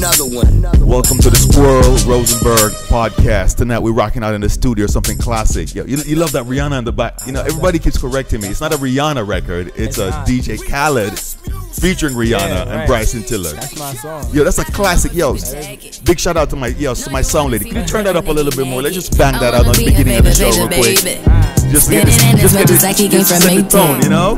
another one. Welcome to the Squirrel Rosenberg Podcast. Tonight we're rocking out in the studio something classic. Yo, you love that Rihanna in the back. You know, everybody keeps correcting me. It's not a Rihanna record. It's a DJ Khaled featuring Rihanna and Bryson Tiller. That's my song. Yo, that's a classic. Yo, big shout out to my sound lady. Can you turn that up a little bit more? Let's just bang that out on the beginning of the show real quick. Just to get the tone, you know?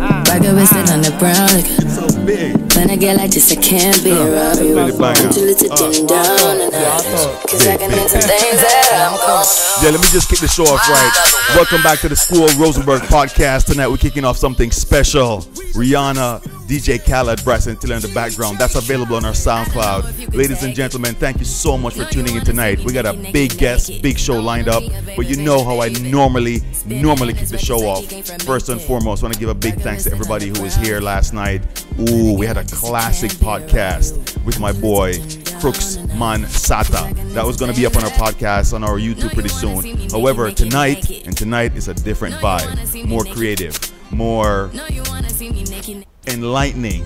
It's so big. When I get like this, I can't be around you. Want you to dim down and out. Cause I can make some things that I'm cold. Yeah, let me just kick the show off right. Welcome back to the Squirrel Rosenberg Podcast. Tonight we're kicking off something special. Rihanna, DJ Khaled, Bryson Tiller in the background. That's available on our SoundCloud. Ladies and gentlemen, thank you so much for tuning in tonight. We got a big guest, big show lined up. But you know how I normally kick the show off. First and foremost, I want to give a big thanks to everybody who was here last night. Ooh, we had a classic podcast with my boy Crooks Man Sata. That was going to be up on our podcast on our YouTube pretty soon. However, tonight is a different vibe, more creative, more enlightening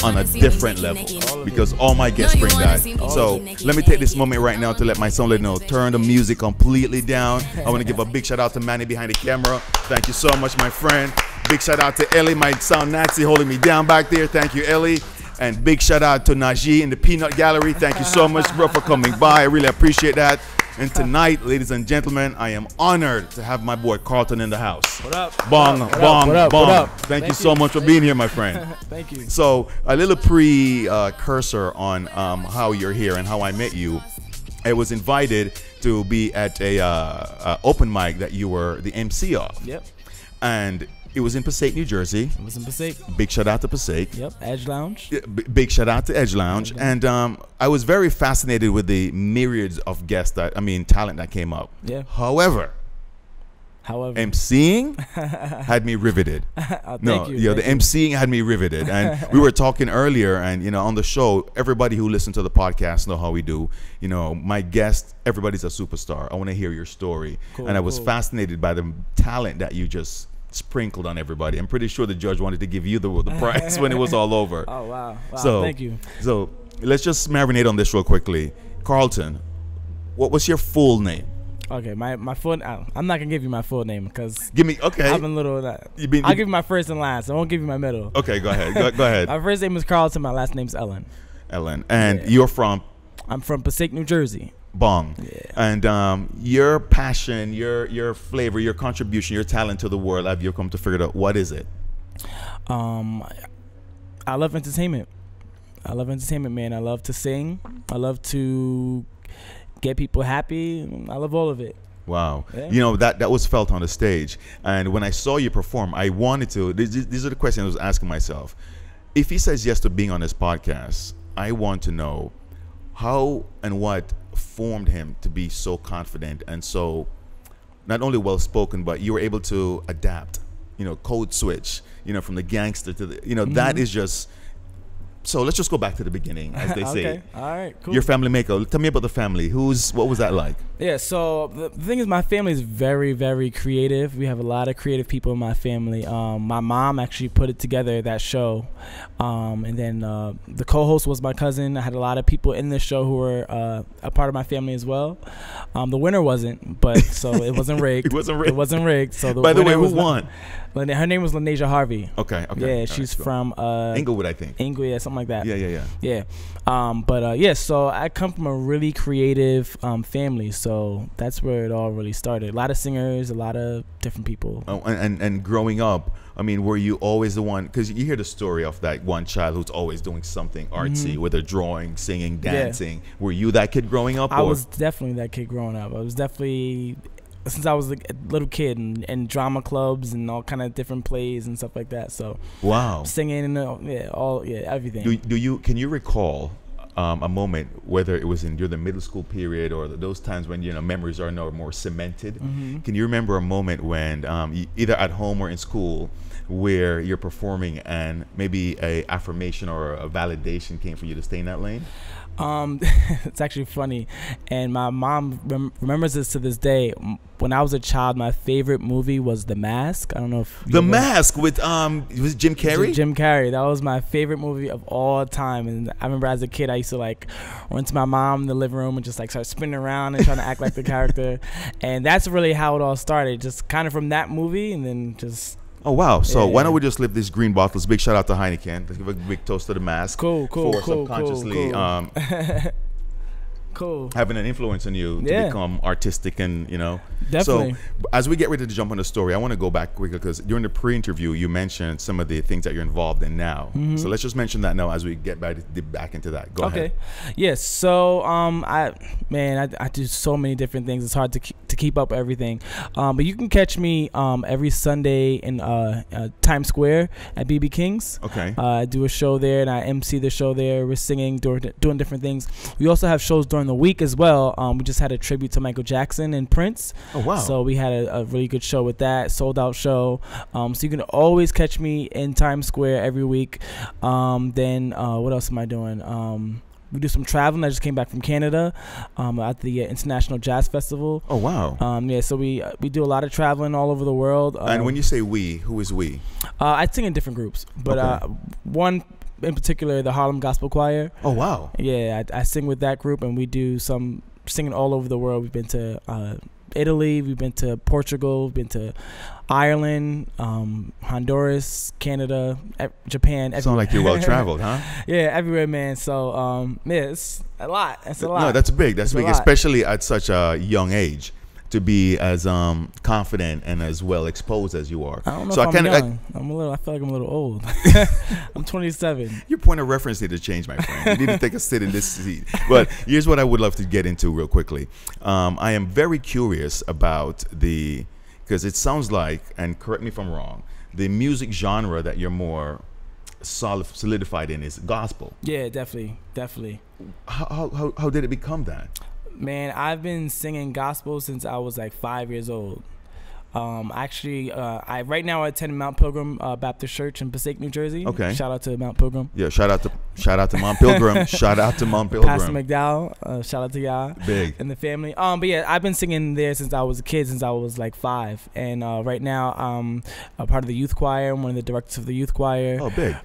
on a different level, because all my guests bring that. So let me take this moment right now to let my son know, turn the music completely down. I want to give a big shout out to Manny behind the camera. Thank you so much, my friend. Big shout out to Ellie, my sound Nazi, holding me down back there. Thank you, Ellie. And big shout out to Najee in the Peanut Gallery. Thank you so much, bro, for coming by. I really appreciate that. And tonight, ladies and gentlemen, I am honored to have my boy Carlton in the house. What up? Bong, bong, bong. Thank you so much for being here, my friend. Thank you. So a little precursor on how you're here and how I met you. I was invited to be at a open mic that you were the MC of. Yep. And it was in Passaic, New Jersey. It was in Passaic. Big shout out to Passaic. Yep, Edge Lounge. Yeah, big shout out to Edge Lounge. And I was very fascinated with the myriads of guests talent that came up. Yeah. However, MCing had me riveted. Thank you. The MCing had me riveted. And we were talking earlier, and on the show, everybody who listens to the podcast know how we do. My guest, everybody's a superstar. I want to hear your story. Cool, and I was fascinated by the talent that you just sprinkled on everybody. I'm pretty sure the judge wanted to give you the prize when it was all over. Oh, wow. So thank you. So let's just marinate on this real quickly. Carlton, what was your full name? Okay, my full. I'm not gonna give you my full name because give me. Okay, I've been little. I'll give you my first and last. I won't give you my middle. Okay, go ahead. Go ahead. My first name is Carlton. My last name's Ellen. Ellen, and you're from? I'm from Passaic, New Jersey. Bong. Yeah. And your passion, your flavor, your contribution, your talent to the world, have you come to figure out what is it? I love entertainment. I love entertainment, man. I love to sing. I love to get people happy. I love all of it. Wow. Yeah. That was felt on the stage. And when I saw you perform, I wanted to, these are the questions I was asking myself. If he says yes to being on this podcast, I want to know how and what formed him to be so confident and so not only well spoken, but you were able to adapt, code switch, from the gangster to the, that is just. So let's just go back to the beginning, as they say. Okay. All right, cool. Your family maker. Tell me about the family. What was that like? Yeah, so the thing is, my family is very, very creative. We have a lot of creative people in my family. My mom actually put it together, that show. And then the co-host was my cousin. I had a lot of people in this show who were a part of my family as well. The winner wasn't, but so it wasn't rigged. It wasn't rigged. It wasn't rigged. So By the way, who won? Her name was Lanesia Harvey. Okay. Yeah, she's from Inglewood, I think. Inglewood, yeah, something like that. Yeah. So I come from a really creative family, so that's where it all really started. A lot of singers, a lot of different people. Oh, and growing up, were you always the one? Because you hear the story of that one child who's always doing something artsy, whether drawing, singing, dancing. Yeah. Were you that kid growing up? I was definitely that kid growing up. I was definitely, since I was a little kid, and drama clubs and all kind of different plays and stuff like that. So wow, singing and everything. Can you recall a moment, whether it was in the middle school period or those times when memories are no more cemented? Can you remember a moment when either at home or in school where you're performing and maybe a affirmation or a validation came for you to stay in that lane? It's actually funny, and my mom remembers this to this day. When I was a child, my favorite movie was The Mask. I don't know if The Mask with was Jim Carrey. Jim Carrey. That was my favorite movie of all time. And I remember as a kid, I used to like run to my mom in the living room and just like start spinning around and trying to act like the character. And that's really how it all started, just kind of from that movie, and then just. Oh, wow. So why don't we just lift these green bottles? Big shout out to Heineken. Let's give a big toast to the mask. Cool. For subconsciously having an influence on you to become artistic and, you know. Definitely. So as we get ready to jump on the story, I want to go back quickly because during the pre-interview, you mentioned some of the things that you're involved in now. So let's just mention that now as we get back into that. Go ahead. Yes. So I do so many different things. It's hard to keep up with everything. But you can catch me every Sunday in Times Square at BB King's. Okay. I do a show there and I MC the show there. We're singing, doing different things. We also have shows during the week as well. We just had a tribute to Michael Jackson and Prince. Oh, wow. So we had a really good show with that, sold out show. So you can always catch me in Times Square every week. Then what else am I doing? We do some traveling. I just came back from Canada at the International Jazz Festival. Oh, wow. So we do a lot of traveling all over the world. And when you say we, who is we? I sing in different groups, but one in particular, the Harlem Gospel Choir. Oh, wow. Yeah, I sing with that group, and we do some singing all over the world. We've been to Italy, we've been to Portugal, we've been to Ireland, Honduras, Canada, Japan. Sound like you're well traveled, huh? Yeah, everywhere, man. So it's a lot. It's a lot. No, that's big. That's big, especially at such a young age, to be as confident and as well exposed as you are. I don't know if I'm young. I feel like I'm a little old. I'm 27. Your point of reference need to change, my friend. You need to take a sit in this seat. But here's what I would love to get into real quickly. I am very curious about because it sounds like, and correct me if I'm wrong, the music genre that you're more solidified in is gospel. Yeah, definitely. How did it become that? Man, I've been singing gospel since I was like 5 years old. I right now I attend Mount Pilgrim Baptist Church in Passaic, New Jersey. Okay. Shout out to Mount Pilgrim. Yeah, shout out to Mount Pilgrim. Shout out to Mount Pilgrim. Pastor McDowell. Shout out to y'all. Big. And the family. But yeah, I've been singing there since I was a kid, since I was like 5. And right now I'm a part of the youth choir. I'm one of the directors of the youth choir. Oh, big.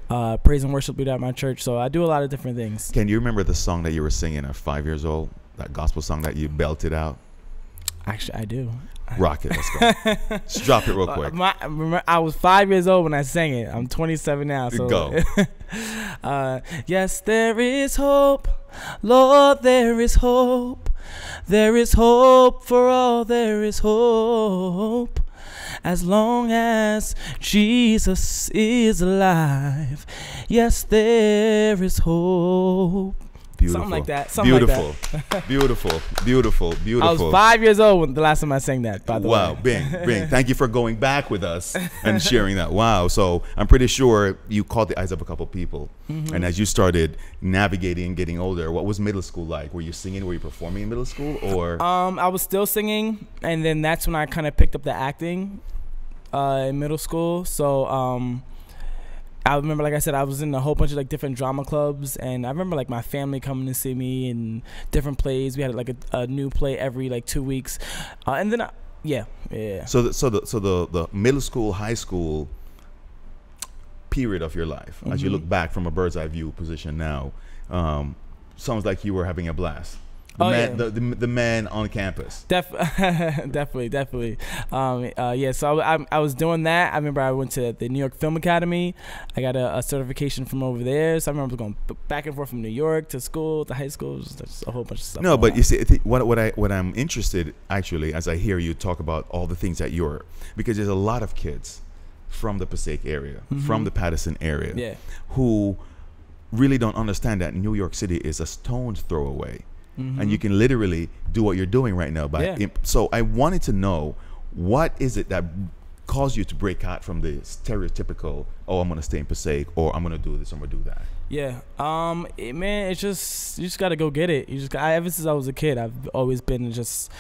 Praise and worship leader at my church. So I do a lot of different things. Can you remember the song that you were singing at 5 years old? That gospel song that you belted out? Actually, I do. Rock it. Let's go. Just drop it real quick. I was 5 years old when I sang it. I'm 27 now. So go. Yes, there is hope. Lord, there is hope. There is hope for all. There is hope. As long as Jesus is alive. Yes, there is hope. Beautiful. Something like that. Beautiful. I was 5 years old when the last time I sang that, by the way. Wow, Bing. Thank you for going back with us and sharing that. Wow. So I'm pretty sure you caught the eyes of a couple people. And as you started navigating and getting older, what was middle school like? Were you singing? Were you performing in middle school? Or I was still singing, and then that's when I kind of picked up the acting in middle school. So I remember, like I said, I was in a whole bunch of like different drama clubs, and I remember like my family coming to see me in different plays. We had like a new play every like 2 weeks, and then yeah. So the middle school, high school period of your life, as you look back from a bird's eye view position now, sounds like you were having a blast. The man on campus. Definitely. So I was doing that. I remember I went to the New York Film Academy. I got a certification from over there. So I remember going back and forth from New York to school to high school. Just a whole bunch of stuff. No, but you see, what I'm interested actually, as I hear you talk about all the things that because there's a lot of kids from the Passaic area, from the Patterson area, who really don't understand that New York City is a stone's throw away. And you can literally do what you're doing right now. So I wanted to know, what is it that caused you to break out from the stereotypical, I'm going to stay in Passaic, or I'm going to do this, I'm going to do that? Yeah. Man, it's just, you just got to go get it. Ever since I was a kid, I've always been just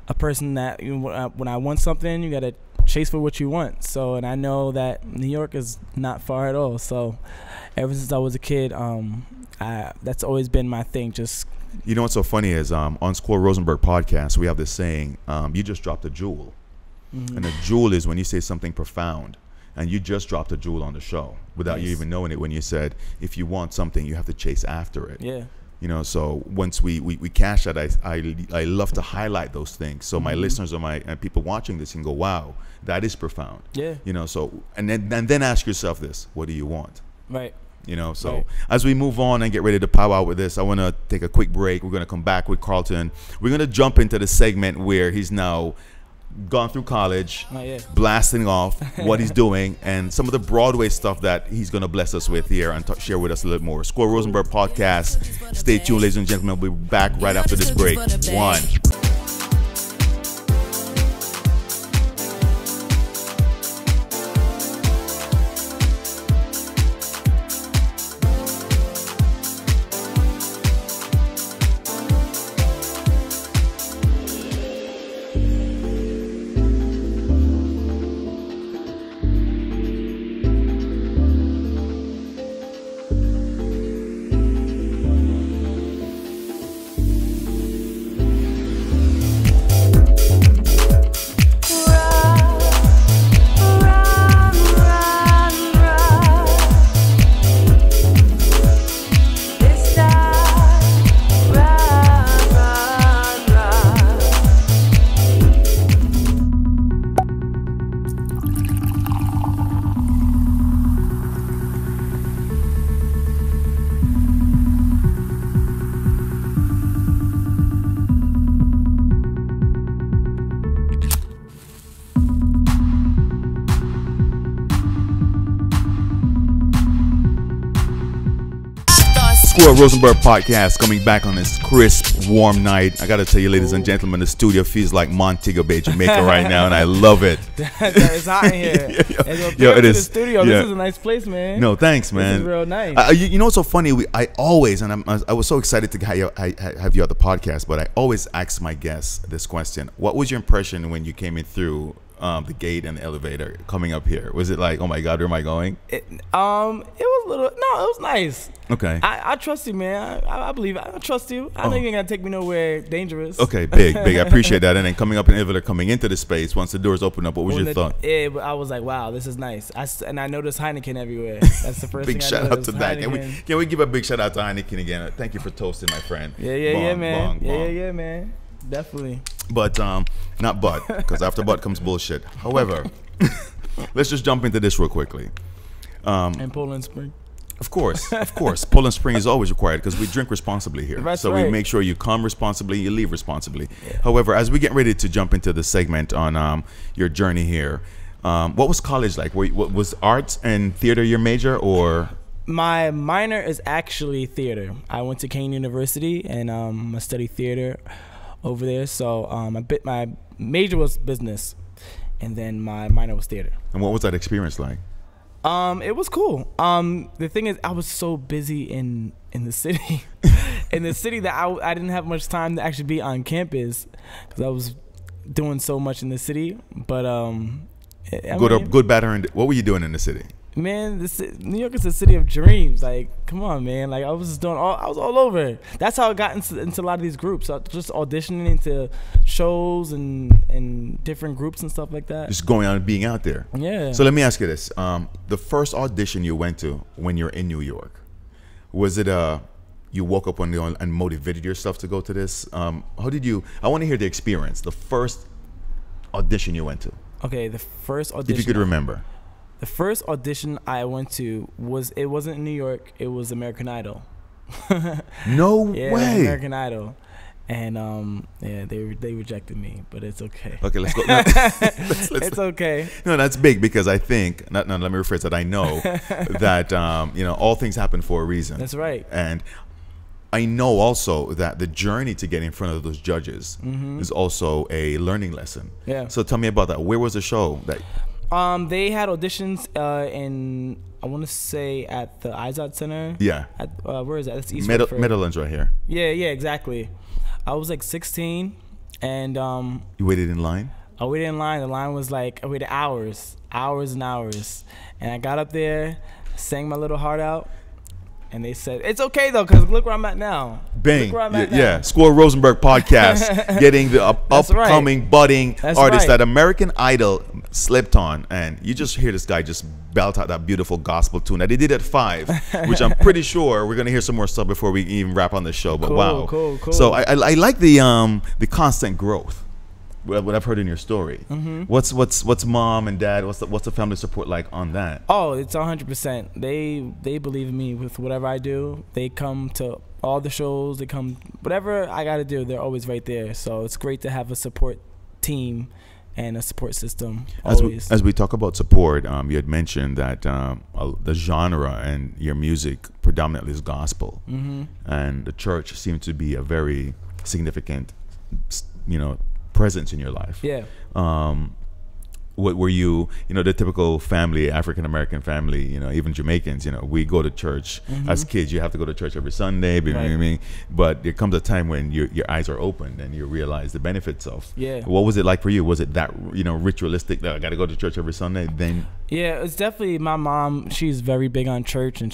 a person that when I want something, you got to chase for what you want. So, and I know that New York is not far at all. So ever since I was a kid, that's always been my thing. Just, you know what's so funny is on Squirrel Rosenberg Podcast, we have this saying, you just dropped a jewel. And a jewel is when you say something profound, and you just dropped a jewel on the show without you even knowing it, when you said, if you want something, you have to chase after it. Yeah. You know, so once we catch that, I love to highlight those things. So my listeners and people watching this can go, wow, that is profound. Yeah. You know, so and then ask yourself this: what do you want? Right. You know, so as we move on and get ready to power out with this, I want to take a quick break. We're going to come back with Carlton. We're going to jump into the segment where he's now gone through college, blasting off what he's doing and some of the Broadway stuff that he's going to bless us with here and share with us a little more. Squirrel Rosenberg Podcast. Stay tuned, ladies and gentlemen. We'll be back right after this break. One. Squirrel Rosenberg Podcast coming back on this crisp, warm night. I got to tell you, ladies and gentlemen, the studio feels like Montego Bay, Jamaica right now, and I love it. It's hot in here. It is. The studio. This is a nice place, man. No, thanks, man. This is real nice. You know what's so funny? I always, and I was so excited to have you at the podcast, but I always ask my guests this question. What was your impression when you came in through the gate and the elevator coming up here? Was it like, oh my God, where am I going? It was a little, no, it was nice. Okay. I trust you, man. I believe I trust you. I know you ain't gonna take me nowhere dangerous. Okay, big. I appreciate that. And then coming up in the elevator, coming into the space, once the doors open up, what was your thought? I was like, wow, this is nice. And I noticed Heineken everywhere. That's the first thing I noticed. Big shout out to that. Can we give a big shout out to Heineken again? Thank you for toasting, my friend. Yeah, man. Yeah, man. Definitely. But not but, because after but comes bullshit. However, let's just jump into this real quickly. And Poland Spring. Of course. Poland Spring is always required because we drink responsibly here. That's so right. We make sure you come responsibly, you leave responsibly. Yeah. However, as we get ready to jump into the segment on your journey here, what was college like? What was arts and theater your major, or? My minor is actually theater. I went to Kane University and I studied theater over there. So my major was business, and then my minor was theater. And what was that experience like? It was cool. The thing is, I was so busy in the city, that I didn't have much time to actually be on campus because I was doing so much in the city. But good, bad, or what were you doing in the city? Man, New York is a city of dreams. Like, come on, man. Like, I was all over. That's how I got into a lot of these groups. I just auditioning into shows and different groups and stuff like that. Just going out and being out there. Yeah. So let me ask you this: the first audition you went to when you're in New York, was it you woke up one day and motivated yourself to go to this? How did you? I want to hear the experience. The first audition you went to. Okay, the first audition. If you could remember. The first audition I went to wasn't in New York. It was American Idol. No way. American Idol, and they rejected me, but it's okay. Okay, let's go. No, it's okay. No, that's big because I think. No, let me rephrase that. I know that all things happen for a reason. That's right. And I know also that the journey to get in front of those judges is also a learning lesson. Yeah. So tell me about that. Where was the show that? They had auditions in, I want to say, at the Izod Center. Yeah. Where is that? That's East Meadowlands right here. Yeah, exactly. I was like 16, and you waited in line? I waited in line. The line was like, I waited hours and hours, and I got up there, sang my little heart out, And they said, it's okay, though, because look where I'm at now. Bang. Look where I'm at Yeah. now. Squirrel Rosenberg Podcast, getting the upcoming, budding artist that American Idol slipped on. And you just hear this guy just belt out that beautiful gospel tune that he did at 5, which I'm pretty sure we're going to hear some more stuff before we even wrap on the show. But wow. Cool. So I like the constant growth. What I've heard in your story. What's mom and dad? What's the family support like on that? Oh, it's 100%. They believe in me with whatever I do. They come to all the shows. They come whatever I got to do. They're always right there. So it's great to have a support team and a support system. As we talk about support, you had mentioned that the genre and your music predominantly is gospel, and the church seems to be a very significant, presence in your life. Yeah. What were you, the typical family, African American family, even Jamaicans, we go to church as kids. You have to go to church every Sunday, you know what I mean? But there comes a time when your eyes are opened and you realize the benefits of. Yeah. What was it like for you? Was it that, ritualistic that I got to go to church every Sunday? Then. Yeah, it's definitely my mom. She's very big on church, and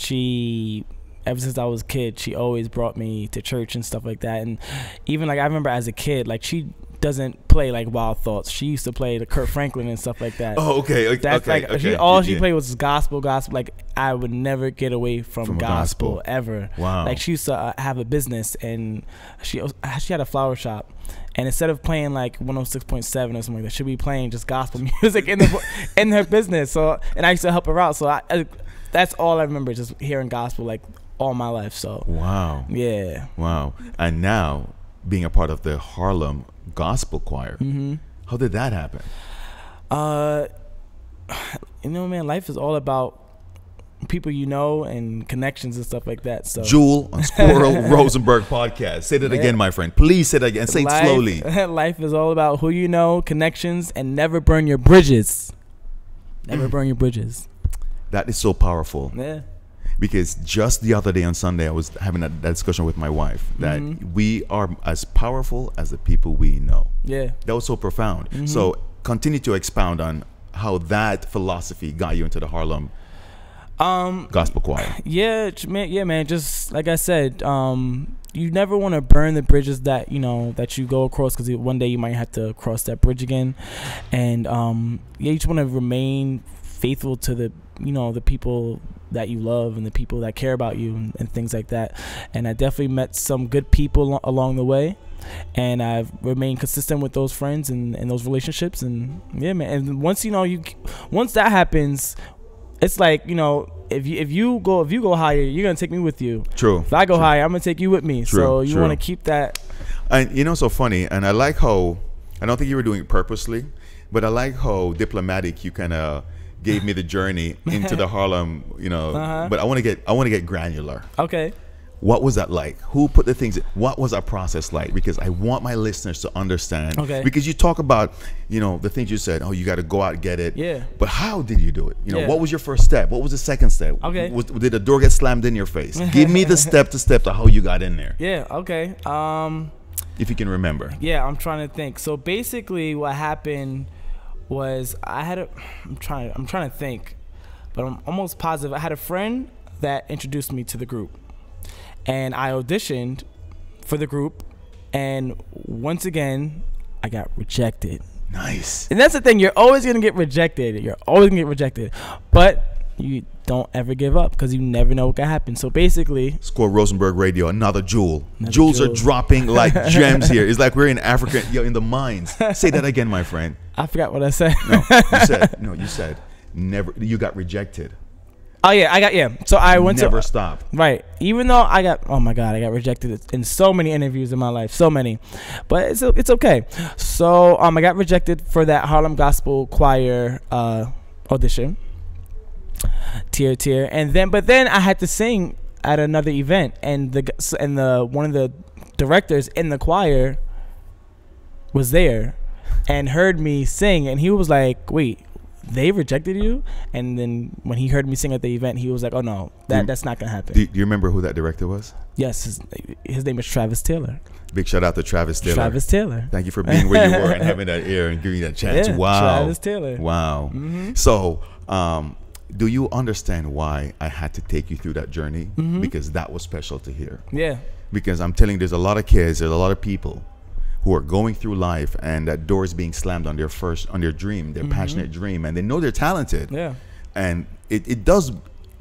ever since I was a kid, she always brought me to church and stuff like that. And even I remember as a kid, she doesn't play like Wild Thoughts. She used to play the Kurt Franklin and stuff like that. Oh, okay. That's she played was gospel. I would never get away from gospel ever. Wow. She used to have a business, and she had a flower shop. And instead of playing 106.7 or something like that, she'd be playing just gospel music in her business. So, and I used to help her out. So that's all I remember, just hearing gospel all my life. So wow. Yeah. Wow. And now being a part of the Harlem Gospel Choir. How did that happen? Man, life is all about people and connections and stuff like that. So Jewel on Squirrel Rosenberg Podcast. Say that again, my friend. Please say that again. Say it slowly. Life is all about who you know, connections, and never burn your bridges. Never burn your bridges. That is so powerful. Yeah. Because just the other day on Sunday, I was having that discussion with my wife that we are as powerful as the people we know. Yeah. That was so profound. So continue to expound on how that philosophy got you into the Harlem Gospel Choir. Yeah, man. Just like I said, you never want to burn the bridges that you go across, because one day you might have to cross that bridge again. And you just want to remain faithful to the people that you love and the people that care about you and things like that. And I definitely met some good people along the way, and I've remained consistent with those friends and those relationships. And yeah, man. And once once that happens, it's if you go higher, you're gonna take me with you. True. If I go higher, I'm gonna take you with me. So you want to keep that. And so funny. And I like how, I don't think you were doing it purposely, but I like how diplomatic you kind of gave me the journey into the Harlem, but I want to get granular. Okay. What was that like? Who put the things in? What was that process like? Because I want my listeners to understand. Okay. Because you talk about, the things you said, you got to go out and get it. Yeah. But how did you do it? What was your first step? What was the second step? Okay. Did the door get slammed in your face? Give me the step to how you got in there. Yeah. Okay. If you can remember. Yeah, I'm trying to think. So basically what happened was I'm trying to think, but I'm almost positive. I had a friend that introduced me to the group, and I auditioned for the group, and once again I got rejected. Nice. And that's the thing, you're always gonna get rejected. But you don't ever give up, because you never know what can happen. So basically, Squirrel Rosenberg Radio, another jewel. Jewels are dropping like gems here. It's like we're in Africa, in the mines. Say that again, my friend. I forgot what I said. You said never. You got rejected. Oh yeah, So I went never stop. Right. Even though I got rejected in so many interviews in my life, so many, but it's okay. So I got rejected for that Harlem Gospel Choir audition. Tear, and then I had to sing at another event, and one of the directors in the choir was there and heard me sing, and he was like, "Wait, they rejected you?" And then when he heard me sing at the event, he was like, "Oh no, that's not gonna happen." Do you remember who that director was? Yes, his name is Travis Taylor. Big shout out to Travis Taylor. Travis Taylor. Thank you for being where you were and having that ear and giving you that chance. Yeah, wow. Travis Taylor. Wow. So do you understand why I had to take you through that journey? Because that was special to hear. Yeah. Because I'm telling you, there's a lot of kids, there's a lot of people who are going through life, and that door is being slammed on their dream, their passionate dream, and they know they're talented. Yeah. And it does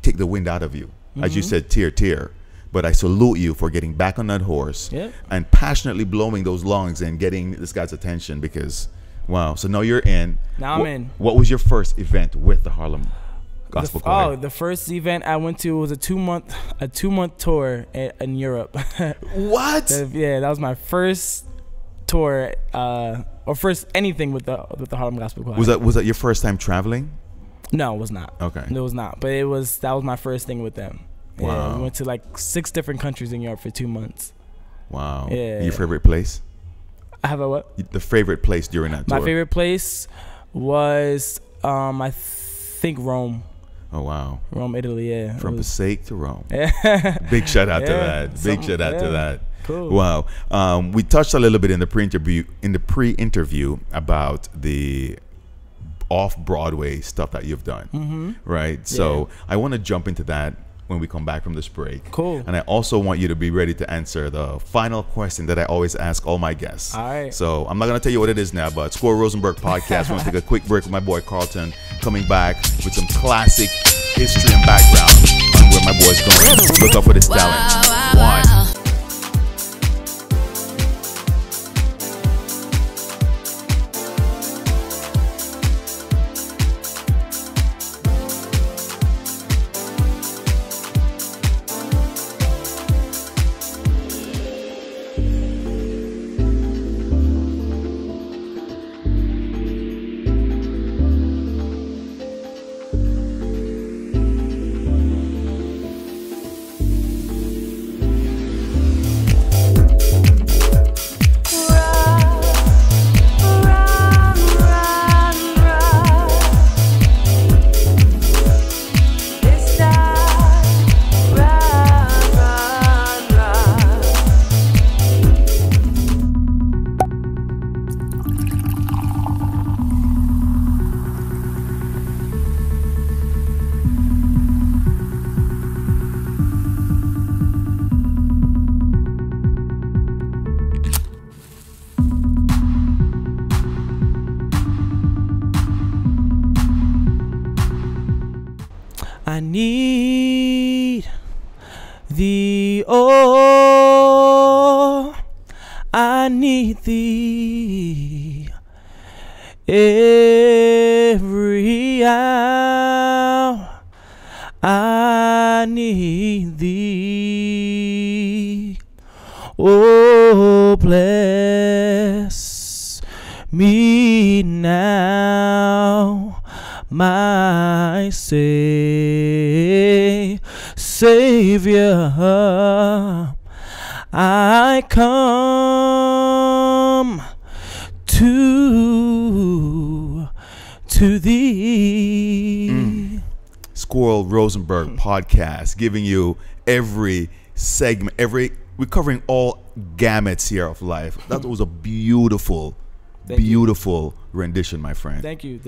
take the wind out of you. As you said, tear. But I salute you for getting back on that horse and passionately blowing those lungs and getting this guy's attention, because, wow. So now you're in. Now I'm in. What was your first event with the Harlem Gospel Choir? The first event I went to was a two month tour in Europe. What? That was my first tour, or first anything with the Harlem Gospel Choir. Was that your first time traveling? No, it was not. Okay. It was not. But that was my first thing with them. Wow. Yeah, we went to like 6 different countries in Europe for 2 months. Wow. Yeah. Your favorite place? I have a what? The favorite place during that tour? My favorite place was, I think, Rome. Oh, wow. Rome, Italy, yeah. From Passaic to Rome. Yeah. Big shout out to that. Big shout out to that. Cool. Wow. We touched a little bit in the pre-interview about the off-Broadway stuff that you've done, right? So I want to jump into that when we come back from this break. Cool. And I also want you to be ready to answer the final question that I always ask all my guests. All right. So I'm not going to tell you what it is now, but Squirrel Rosenberg Podcast. We're going to take a quick break with my boy Carlton, coming back with some classic history and background on where my boy's going. Look up for this talent. One. I need thee, oh, I need thee every hour. I need thee, oh, bless me now, my Savior, I come to thee. Squirrel Rosenberg Podcast, giving you every segment, we're covering all gamuts here of life. That was a beautiful rendition, my friend. Thank you.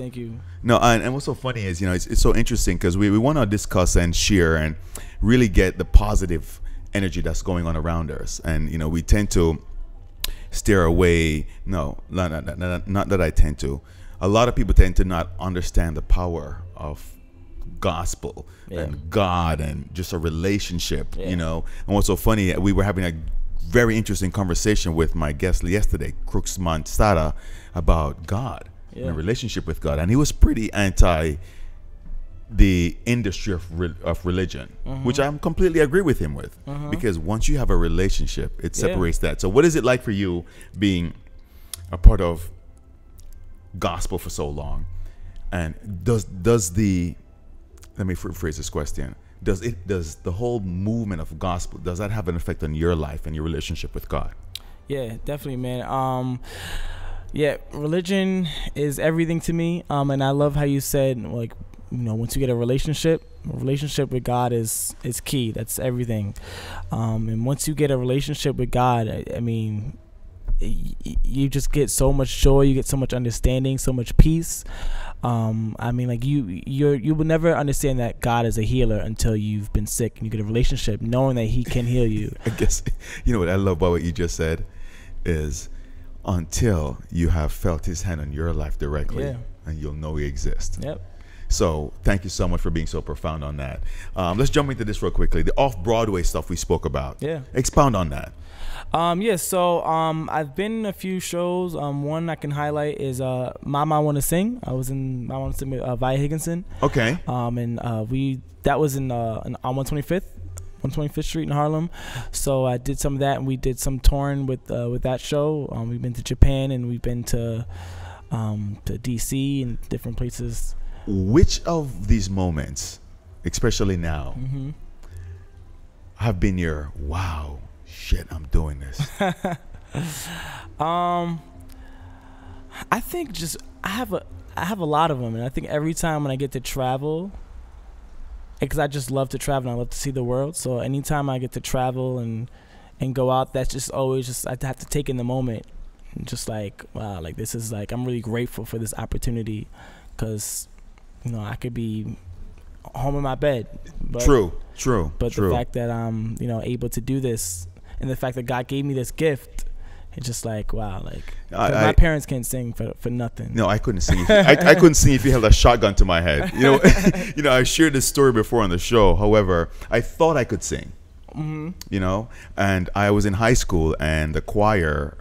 No, and what's so funny is, it's so interesting because we want to discuss and share and really get the positive energy that's going on around us. And, we tend to steer away. No, not that I tend to. A lot of people tend to not understand the power of gospel and God and just a relationship, And what's so funny, we were having a very interesting conversation with my guest yesterday, Crooks Mansada, about God and a relationship with God, and he was pretty anti the industry of religion, which I completely agree with him with, because once you have a relationship, it separates that. So what is it like for you being a part of gospel for so long, and does the, let me phrase this question, does the whole movement of gospel, does that have an effect on your life and your relationship with God? Yeah, definitely, man. Religion is everything to me, and I love how you said, like, once you get a relationship with God is key. That's everything. And once you get a relationship with God, I mean, you just get so much joy, you get so much understanding, so much peace. I mean, like you will never understand that God is a healer until you've been sick and you get a relationship knowing that he can heal you. I guess, you know what I love about what you just said is until you have felt his hand on your life directly, and you'll know he exists. Yep. So thank you so much for being so profound on that. Let's jump into this real quickly. The off-Broadway stuff we spoke about. Yeah. Expound on that. So I've been in a few shows. One I can highlight is Mama I Wanna Sing. I was in Mama I Wanna Sing with Vi Higginson. Okay. And that was on 125th Street in Harlem. So I did some of that, and we did some touring with that show. We've been to Japan, and we've been to DC and different places. Which of these moments, especially now, have been your wow, shit, I'm doing this? I think I have a lot of them, and I think every time when I get to travel, because I just love to travel and I love to see the world. So anytime I get to travel and go out, that's just always I have to take in the moment, and just like, wow, like this is like, I'm really grateful for this opportunity, because I could be home in my bed. But, True. But the fact that I'm, able to do this, and the fact that God gave me this gift, it's just like, wow, like my parents can't sing for nothing. No, I couldn't sing. I couldn't sing if you held a shotgun to my head. I shared this story before on the show. However, I thought I could sing. And I was in high school, and the choir,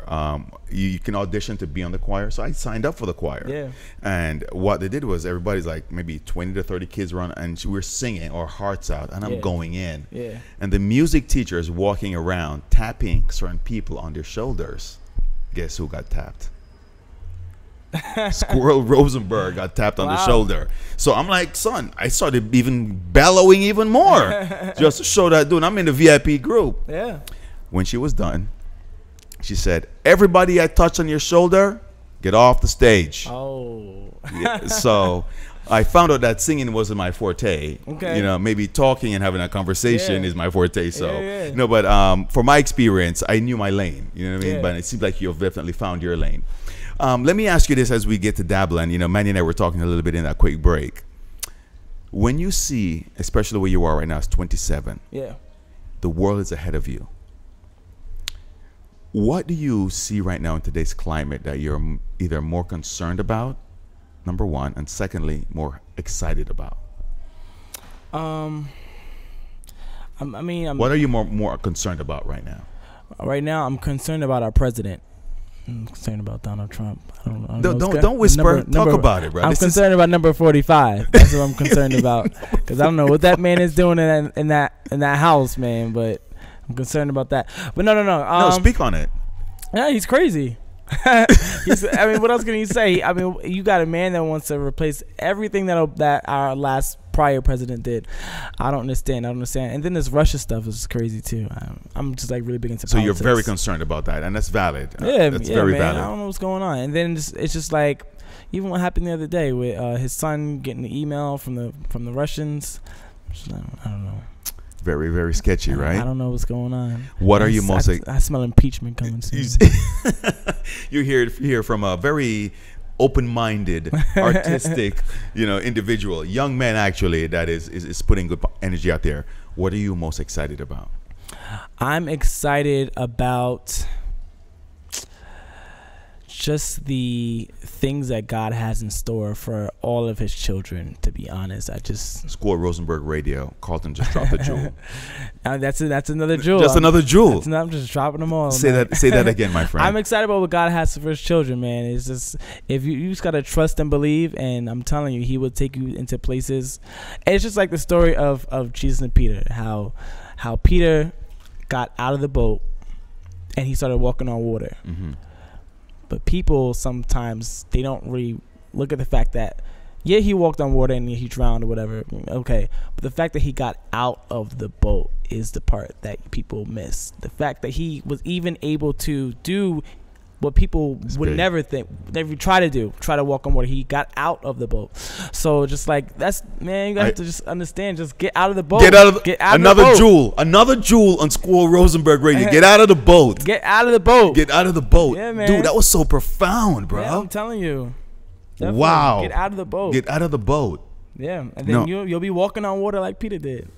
you can audition to be on the choir, so I signed up for the choir. Yeah. And what they did was, everybody's like maybe 20 to 30 kids run, and we're singing our hearts out, and I'm going in. Yeah. And the music teacher is walking around tapping certain people on their shoulders. Guess who got tapped? Squirrel Rosenberg got tapped on the shoulder. So I'm like, son, I started even bellowing even more just to show that dude I'm in the VIP group. Yeah. When she was done, she said, everybody I touch on your shoulder, get off the stage. Oh. Yeah, so I found out that singing wasn't my forte. Okay. Maybe talking and having a conversation is my forte. So, but for my experience, I knew my lane. You know what I mean? Yeah. But it seems like you've definitely found your lane. Let me ask you this as we get to dabbling. Manny and I were talking a little bit in that quick break. When you see, especially where you are right now, it's 27. Yeah. The world is ahead of you. What do you see right now in today's climate that you're either more concerned about, number one, and secondly, more excited about? I'm what are you more concerned about right now? Right now, I'm concerned about our president. I'm concerned about Donald Trump. Don't whisper. Talk about it, bro. I'm concerned about number 45. That's what I'm concerned about, because I don't know what that man is doing in that house, man. But I'm concerned about that. But no. No, speak on it. Yeah, he's crazy. What else can you say? You got a man that wants to replace everything that our last prior president did. I don't understand. And then this Russia stuff is crazy too. I'm just like really big into politics. So you're very concerned about that, and that's valid. Yeah, that's very valid. I don't know what's going on. And then it's just like, even what happened the other day with his son getting the email from the Russians. I don't know. Very, very sketchy, right? I don't know what's going on. What are you most? I smell impeachment coming soon. You hear from a very open-minded, artistic, individual, young man actually, that is putting good energy out there. What are you most excited about? I'm excited about just the things that God has in store for all of his children, to be honest. Squirrel Rosenberg Radio. Carlton just dropped a jewel. That's another jewel. Just another jewel. I'm just dropping them all. Say that again, my friend. I'm excited about what God has for his children, man. It's just, if you just gotta trust and believe, and I'm telling you, he will take you into places. And it's just like the story of Jesus and Peter, how Peter got out of the boat and he started walking on water. Mm-hmm. But people sometimes, they don't really look at the fact that, yeah, he walked on water and he drowned or whatever. Okay. But the fact that he got out of the boat is the part that people miss. The fact that he was even able to do what people would never think, never try to walk on water. He got out of the boat. So just like, that's, man, you have to just understand, just get out of the boat. Get out of another jewel on Squirrel Rosenberg Radio. Get out of the boat. Get out of the boat. Get out of the boat. Yeah, man. Dude, that was so profound, bro. Yeah, I'm telling you. Definitely. Wow. Get out of the boat. Get out of the boat. Yeah, and then you'll be walking on water like Peter did.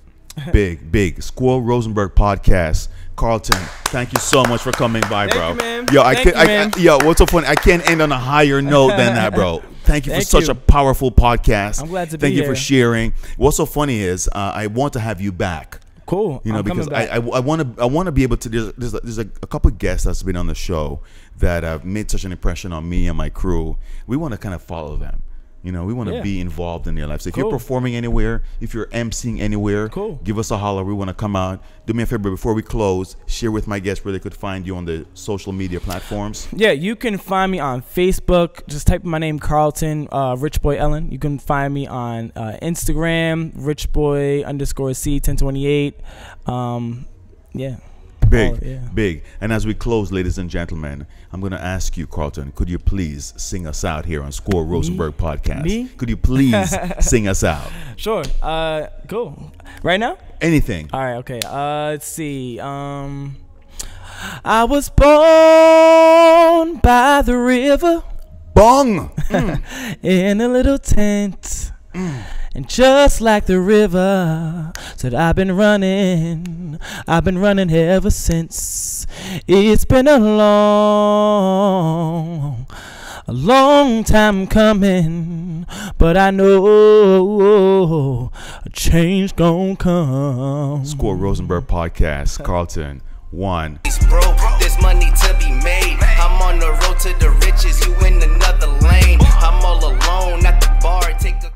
Big Squirrel Rosenberg Podcast. Carlton, thank you so much for coming by, bro. Thank you, man. Yo, what's so funny? I can't end on a higher note than that, bro. Thank you for such a powerful podcast. I'm glad to be Thank you here. for sharing. What's so funny is I want to have you back. Cool. You know, because I want to be able to. There's a couple of guests that's been on the show that have made such an impression on me and my crew. We want to kind of follow them. You know, we want to be involved in their lives. So if you're performing anywhere, if you're emceeing anywhere, give us a holler. We want to come out. Do me a favor before we close. Share with my guests where they could find you on the social media platforms. Yeah, you can find me on Facebook. Just type in my name, Carlton, Rich Boy Ellen. You can find me on Instagram, richboy_C1028. Yeah. Big. And as we close, ladies and gentlemen, I'm going to ask you, Carlton, could you please sing us out here on Squirrel Rosenberg Podcast? Me? Could you please sing us out? Sure. Cool. Right now? Anything. All right. Okay. Let's see. I was born by the river. Bong! In a little tent. And just like the river, said I've been running ever since. It's been a long time coming, but I know a change gon' come. Squirrel Rosenberg Podcast, Carlton, 1. Bro, there's money to be made. I'm on the road to the riches, you in another lane. I'm all alone at the bar, take the